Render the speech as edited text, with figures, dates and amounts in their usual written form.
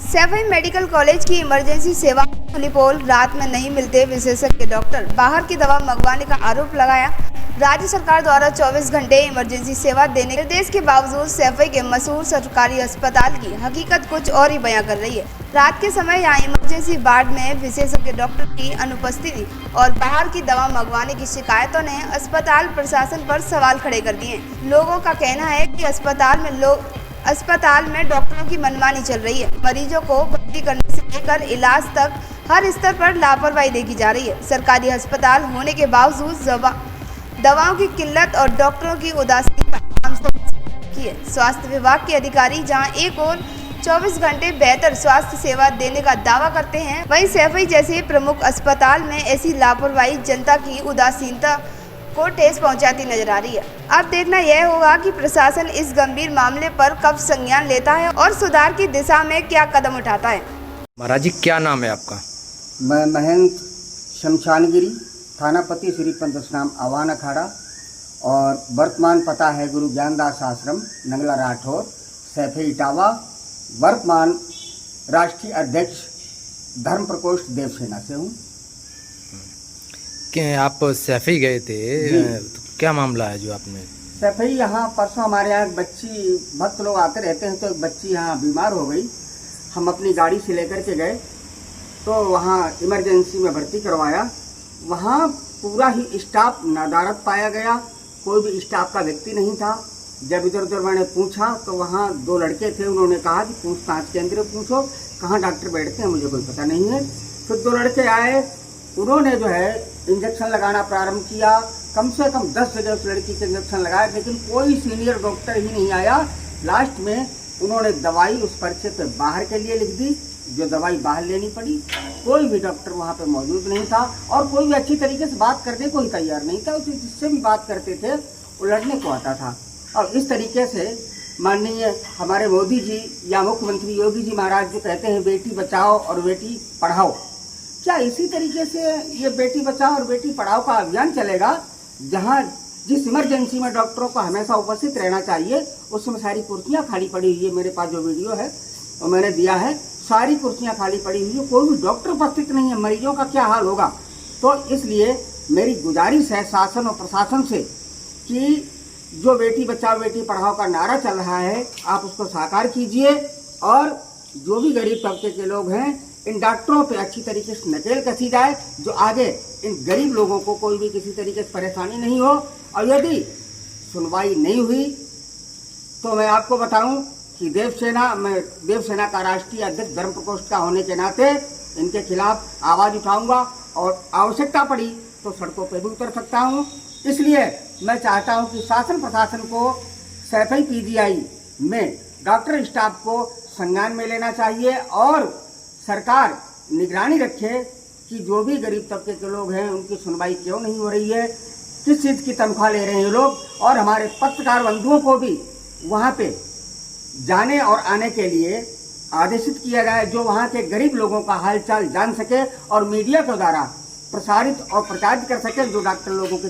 Saifai medical college की emergency सेवा खुली पोल, रात में नहीं मिलते विशेषज्ञ डॉक्टर, बाहर की दवा मंगवाने का आरोप लगाया। राज्य सरकार द्वारा 24 घंटे इमरजेंसी सेवा देने के निर्देश के बावजूद सैफई के मशहूर सरकारी अस्पताल की हकीकत कुछ और ही बयां कर रही है। रात के समय यहाँ इमरजेंसी वार्ड में विशेषज्ञ डॉक्टर की अनुपस्थिति और बाहर की दवा मंगवाने की शिकायतों ने अस्पताल प्रशासन पर सवाल खड़े कर दिए। लोगों का कहना है कि अस्पताल में डॉक्टरों की मनमानी चल रही है। मरीजों को भर्ती करने से लेकर इलाज तक हर स्तर पर लापरवाही देखी जा रही है। सरकारी अस्पताल होने के बावजूद दवाओं की किल्लत और डॉक्टरों की उदासीनता की है। स्वास्थ्य विभाग के अधिकारी जहां एक और 24 घंटे बेहतर स्वास्थ्य सेवा देने का दावा करते हैं, वहीं सैफई जैसे प्रमुख अस्पताल में ऐसी लापरवाही जनता की उदासीनता को ठेस पहुंचाती नजर आ रही है। अब देखना यह होगा कि प्रशासन इस गंभीर मामले पर कब संज्ञान लेता है और सुधार की दिशा में क्या कदम उठाता है। महाराज जी, क्या नाम है आपका? मैं महंत शमशानगिरी, थानापति श्री पंचनाम आवान अखाड़ा, और वर्तमान पता है गुरु ज्ञानदास आश्रम, नंगला राठौर, सैफई इटावा। वर्तमान राष्ट्रीय अध्यक्ष धर्म प्रकोष्ठ देवसेना से हूँ। आप सैफई गए थे, तो क्या मामला है जो आपने? सैफई यहाँ परसों हमारे यहाँ एक बच्ची, भक्त लोग आते रहते हैं, तो एक बच्ची यहाँ बीमार हो गई। हम अपनी गाड़ी से लेकर के गए तो वहाँ इमरजेंसी में भर्ती करवाया। वहाँ पूरा ही स्टाफ नादारत पाया गया, कोई भी स्टाफ का व्यक्ति नहीं था। जब इधर उधर मैंने पूछा तो वहाँ 2 लड़के थे, उन्होंने कहा कि पूछताछ केंद्र पूछो कहाँ डॉक्टर बैठते हैं, मुझे कोई पता नहीं है। फिर 2 लड़के आए, उन्होंने जो है इंजेक्शन लगाना प्रारंभ किया। कम से कम 10 जगह उस लड़की के इंजेक्शन लगाए, लेकिन कोई सीनियर डॉक्टर ही नहीं आया। लास्ट में उन्होंने दवाई उस पर्चे पे बाहर के लिए लिख दी, जो दवाई बाहर लेनी पड़ी। कोई भी डॉक्टर वहाँ पे मौजूद नहीं था और कोई भी अच्छी तरीके से बात करने को ही तैयार नहीं था। उसे जिससे भी बात करते थे वो लड़ने को आता था। और इस तरीके से माननीय हमारे मोदी जी या मुख्यमंत्री योगी जी महाराज जो कहते हैं बेटी बचाओ और बेटी पढ़ाओ, क्या इसी तरीके से ये बेटी बचाओ और बेटी पढ़ाओ का अभियान चलेगा? जहाँ जिस इमरजेंसी में डॉक्टरों को हमेशा उपस्थित रहना चाहिए, उसमें सारी कुर्सियाँ खाली पड़ी हुई है। मेरे पास जो वीडियो है वो मैंने दिया है, सारी कुर्सियाँ खाली पड़ी हुई है, कोई भी डॉक्टर उपस्थित नहीं है। मरीजों का क्या हाल होगा? तो इसलिए मेरी गुजारिश है शासन और प्रशासन से कि जो बेटी बचाओ बेटी पढ़ाओ का नारा चल रहा है, आप उसको साकार कीजिए और जो भी गरीब तबके के लोग हैं, इन डॉक्टरों पे अच्छी तरीके से नकेल कसी जाए, जो आगे इन गरीब लोगों को कोई भी किसी तरीके से परेशानी नहीं हो। और यदि सुनवाई नहीं हुई तो मैं आपको बताऊं कि मैं देवसेना का राष्ट्रीय अध्यक्ष धर्म प्रकोष्ठ का होने के नाते इनके खिलाफ आवाज उठाऊंगा और आवश्यकता पड़ी तो सड़कों पर भी उतर सकता हूं। इसलिए मैं चाहता हूं कि शासन प्रशासन को सैफई पीजीआई में डॉक्टर स्टाफ को संज्ञान में लेना चाहिए और सरकार निगरानी रखे कि जो भी गरीब तबके के लोग हैं उनकी सुनवाई क्यों नहीं हो रही है, किस चीज़ की तनख्वाह ले रहे हैं लोग। और हमारे पत्रकार बंधुओं को भी वहाँ पे जाने और आने के लिए आदेशित किया जाए, जो वहाँ के गरीब लोगों का हालचाल जान सके और मीडिया के द्वारा प्रसारित और प्रचारित कर सके, जो डॉक्टर लोगों की